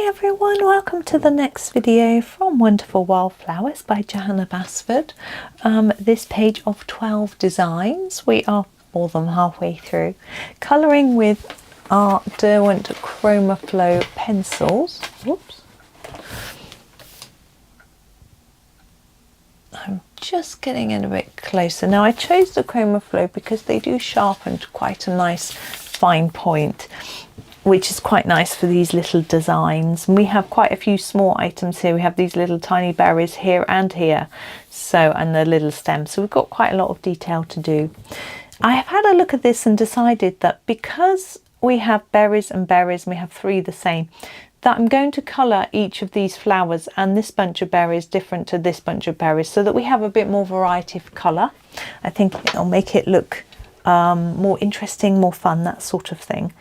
everyone, welcome to the next video from Wonderful Wildflowers by Johanna Basford. This page of 12 designs. We are more than halfway through. Colouring with our Derwent Chromaflow pencils. Whoops. I'm just getting in a bit closer. Now I chose the Chromaflow because they do sharpen to quite a nice fine point, which is quite nice for these little designs. And we have quite a few small items here. We have these little tiny berries here and here, so, and the little stems, so we've got quite a lot of detail to do. I have had a look at this and decided that because we have berries and berries, and we have three the same, that I'm going to colour each of these flowers and this bunch of berries different to this bunch of berries, so that we have a bit more variety of colour. I think it'll make it look more interesting, more fun, that sort of thing.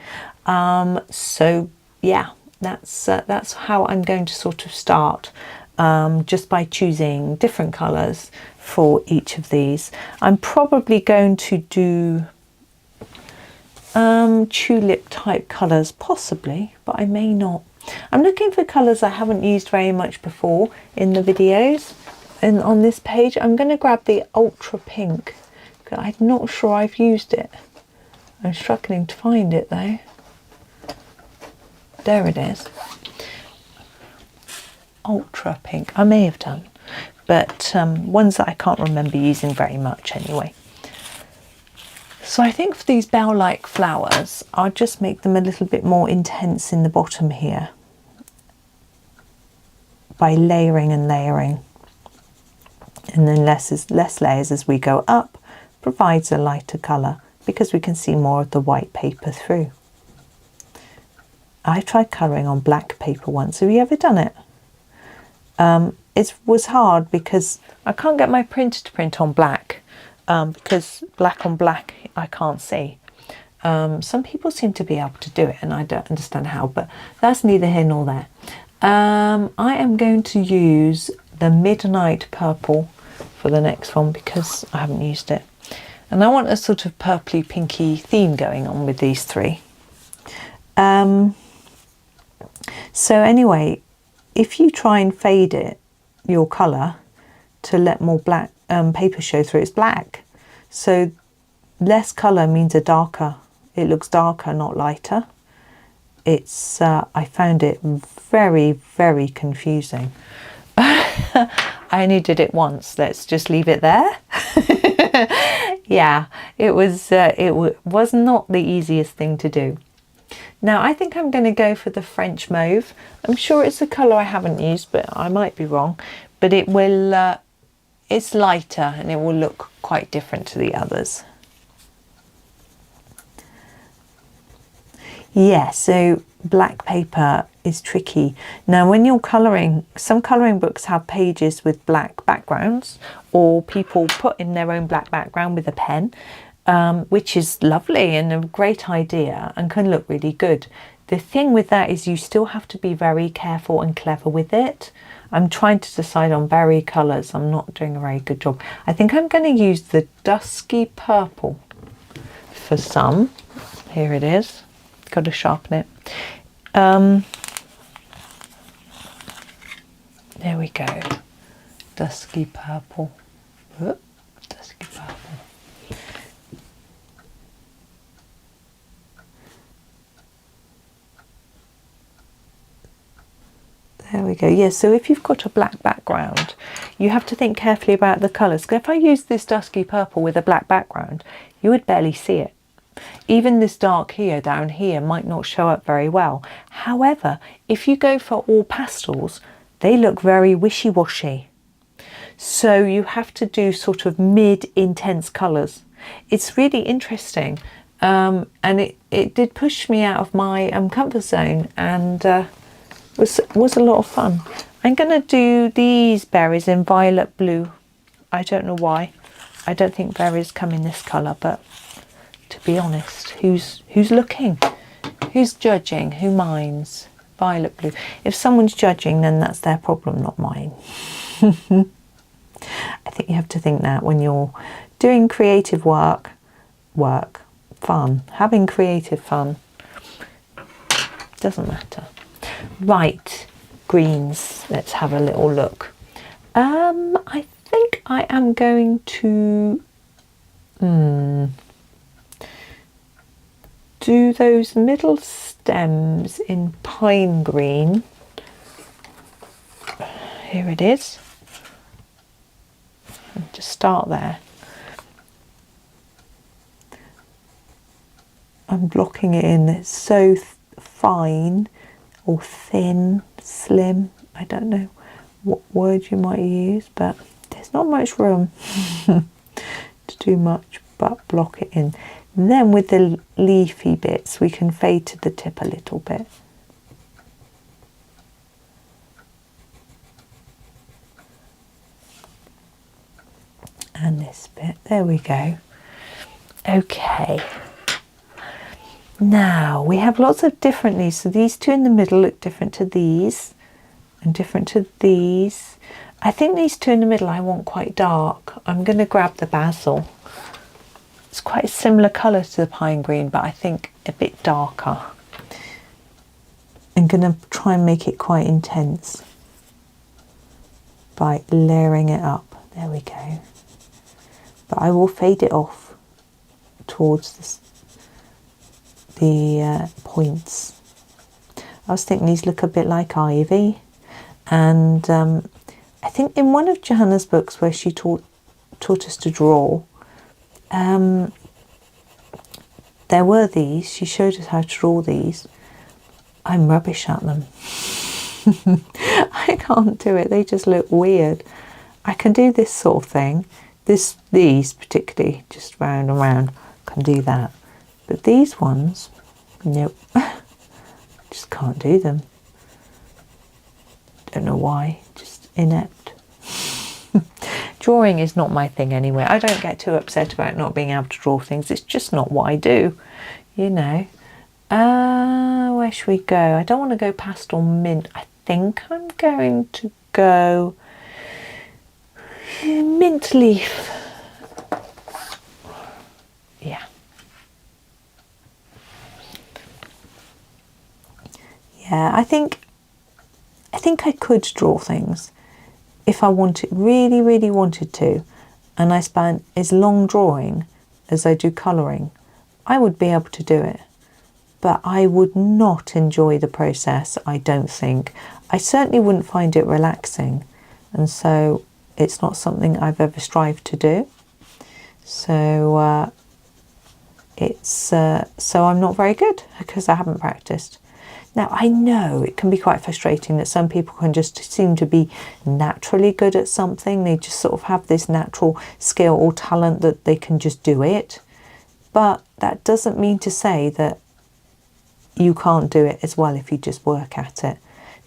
So yeah, that's how I'm going to sort of start, just by choosing different colours for each of these. I'm probably going to do tulip type colours possibly, but I may not. I'm looking for colours I haven't used very much before in the videos, and on this page I'm going to grab the ultra pink. I'm not sure I've used it. I'm struggling to find it though. There it is. Ultra pink. I may have done, but ones that I can't remember using very much anyway. So I think for these bell-like flowers, I'll just make them a little bit more intense in the bottom here by layering and layering, and then less layers as we go up provides a lighter colour because we can see more of the white paper through. I tried colouring on black paper once. Have you ever done it? It was hard because I can't get my printer to print on black, because black on black I can't see. Some people seem to be able to do it and I don't understand how, but that's neither here nor there. I am going to use the Midnight Purple for the next one because I haven't used it. And I want a sort of purpley pinky theme going on with these three. So anyway, if you try and fade it, your colour, to let more black paper show through, it's black. So less colour means a darker. It looks darker, not lighter. It's I found it very, very confusing. I only did it once. Let's just leave it there. Yeah, it was not the easiest thing to do. Now I think I'm going to go for the French mauve. I'm sure it's a colour I haven't used, but I might be wrong. But it will, it's lighter and it will look quite different to the others. Yeah, so black paper is tricky. Now when you're colouring, some colouring books have pages with black backgrounds, or people put in their own black background with a pen, which is lovely and a great idea and can look really good. The thing with that is you still have to be very careful and clever with it. I'm trying to decide on berry colours. I'm not doing a very good job. I think I'm going to use the dusky purple for some. Here it is. Got to sharpen it. There we go. Dusky purple. Whoop. Dusky purple. There we go. Yeah, so if you've got a black background, you have to think carefully about the colours. If I use this dusky purple with a black background, you would barely see it. Even this dark here, down here, might not show up very well. However, if you go for all pastels, they look very wishy-washy. So you have to do sort of mid-intense colours. It's really interesting, and it did push me out of my comfort zone, and was a lot of fun. I'm going to do these berries in violet blue. I don't know why. I don't think berries come in this colour, but to be honest, who's looking? Who's judging? Who minds? Violet blue. If someone's judging, then that's their problem, not mine. I think you have to think that when you're doing creative work, fun, having creative fun, doesn't matter. Right, greens, let's have a little look. I think I am going to do those middle stems in pine green. Here it is. And just start there. I'm blocking it in. It's so fine or thin, slim. I don't know what word you might use, but there's not much room to do much but block it in. And then with the leafy bits, we can fade to the tip a little bit. And this bit, there we go. Okay. Now we have lots of different leaves. So these two in the middle look different to these and different to these. I think these two in the middle I want quite dark. I'm going to grab the basil. It's quite a similar colour to the pine green, but I think a bit darker. I'm going to try and make it quite intense by layering it up. There we go. But I will fade it off towards the points. I was thinking these look a bit like ivy, and I think in one of Johanna's books where she taught us to draw, there were these. She showed us how to draw these. I'm rubbish at them. I can't do it. They just look weird. I can do this sort of thing. These particularly, just round and round, can do that. But these ones, nope. Just can't do them. Don't know why. Just inept. Drawing is not my thing anyway. I don't get too upset about not being able to draw things. It's just not what I do, you know. Where should we go? I don't want to go pastel mint. I think I'm going to go mint leaf. Yeah. Yeah, I think I could draw things if I wanted, really, really wanted to, and I spent as long drawing as I do colouring, I would be able to do it. But I would not enjoy the process, I don't think. I certainly wouldn't find it relaxing, and so it's not something I've ever strived to do. So so I'm not very good because I haven't practiced. Now, I know it can be quite frustrating that some people can just seem to be naturally good at something. They just sort of have this natural skill or talent that they can just do it. But that doesn't mean to say that you can't do it as well if you just work at it.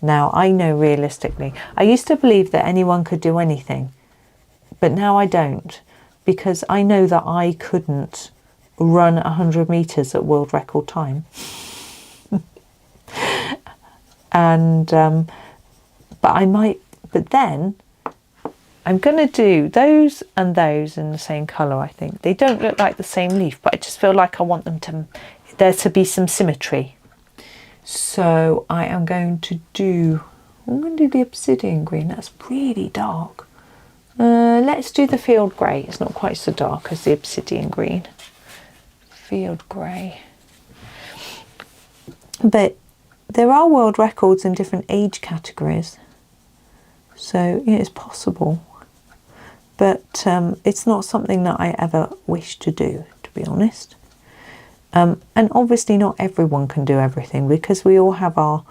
Now, I know realistically, I used to believe that anyone could do anything, but now I don't, because I know that I couldn't run 100 meters at world record time. And but I might, but then I'm going to do those and those in the same colour. I think they don't look like the same leaf, but I just feel like I want them to, there to be some symmetry. So I am going to do, I'm going to do the obsidian green. That's really dark. Let's do the field grey. It's not quite so dark as the obsidian green. Field grey. But there are world records in different age categories, so it's possible, but it's not something that I ever wish to do, to be honest. And obviously not everyone can do everything, because we all have our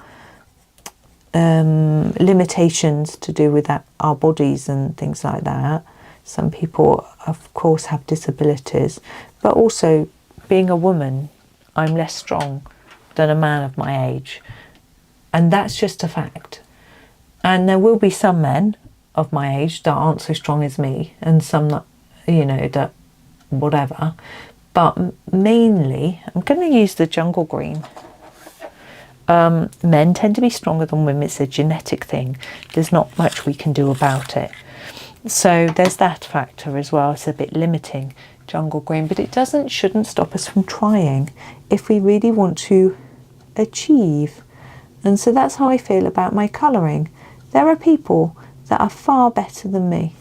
limitations to do with that, our bodies and things like that. Some people of course have disabilities, but also being a woman, I'm less strong than a man of my age, and that's just a fact. And there will be some men of my age that aren't so strong as me, and some that, you know, that whatever, but mainly I'm going to use the jungle green. Men tend to be stronger than women. It's a genetic thing. There's not much we can do about it, so there's that factor as well. It's a bit limiting, jungle green, but it shouldn't stop us from trying if we really want to achieve And so that's how I feel about my colouring. There are people that are far better than me.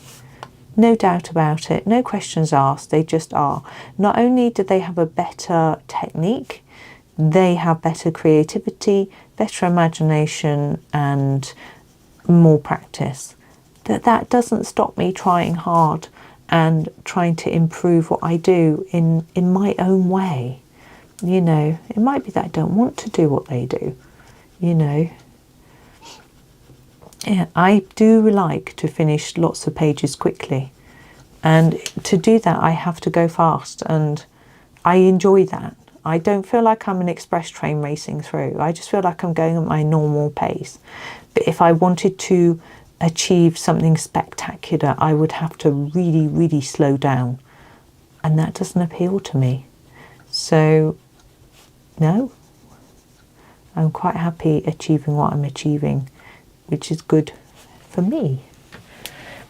No doubt about it, no questions asked, they just are. Not only do they have a better technique, they have better creativity, better imagination and more practice. That doesn't stop me trying hard and trying to improve what I do in my own way. You know, it might be that I don't want to do what they do, you know. Yeah, I do like to finish lots of pages quickly, and to do that I have to go fast, and I enjoy that. I don't feel like I'm an express train racing through. I just feel like I'm going at my normal pace. But if I wanted to achieve something spectacular, I would have to really, really slow down, and that doesn't appeal to me. So no, I'm quite happy achieving what I'm achieving, which is good for me.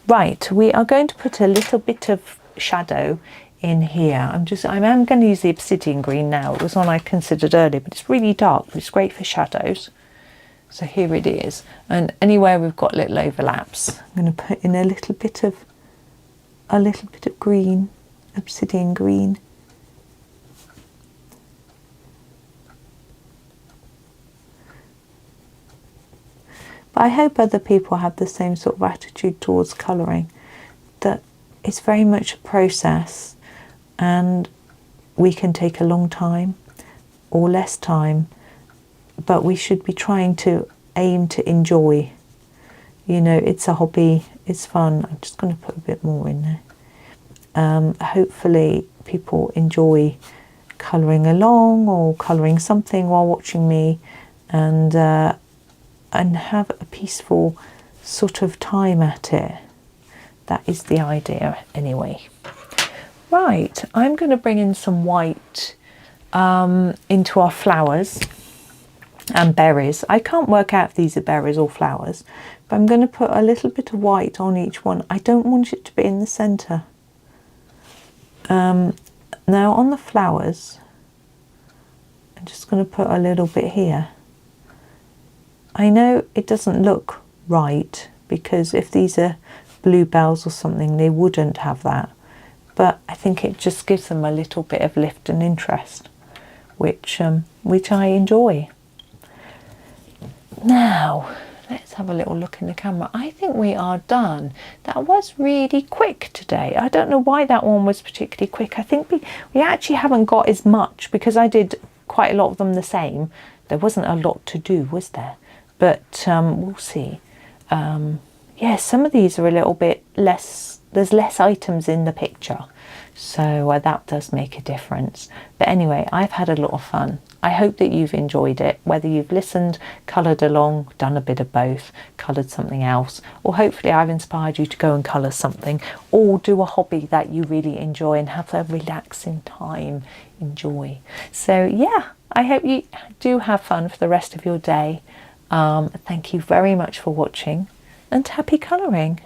Right, we are going to put a little bit of shadow in here. I am going to use the obsidian green now. It was one I considered earlier, but it's really dark, but it's great for shadows. So here it is, and anywhere we've got little overlaps, I'm going to put in a little bit of green, obsidian green. But I hope other people have the same sort of attitude towards colouring, that it's very much a process and we can take a long time or less time, but we should be trying to aim to enjoy. You know, it's a hobby, it's fun. I'm just going to put a bit more in there. Hopefully people enjoy colouring along or colouring something while watching me, and have a peaceful sort of time at it. That is the idea anyway. Right, I'm going to bring in some white into our flowers and berries. I can't work out if these are berries or flowers, but I'm going to put a little bit of white on each one. I don't want it to be in the centre. Now on the flowers, I'm just going to put a little bit here. I know it doesn't look right, because if these are bluebells or something, they wouldn't have that. But I think it just gives them a little bit of lift and interest, which I enjoy. Now, let's have a little look in the camera. I think we are done. That was really quick today. I don't know why that one was particularly quick. I think we actually haven't got as much, because I did quite a lot of them the same. There wasn't a lot to do, was there? But we'll see. Yeah, some of these are a little bit less, there's less items in the picture, so that does make a difference. But anyway, I've had a lot of fun. I hope that you've enjoyed it, whether you've listened, coloured along, done a bit of both, coloured something else, or hopefully I've inspired you to go and colour something, or do a hobby that you really enjoy and have a relaxing time. Enjoy. So yeah, I hope you do have fun for the rest of your day. Thank you very much for watching, and happy colouring.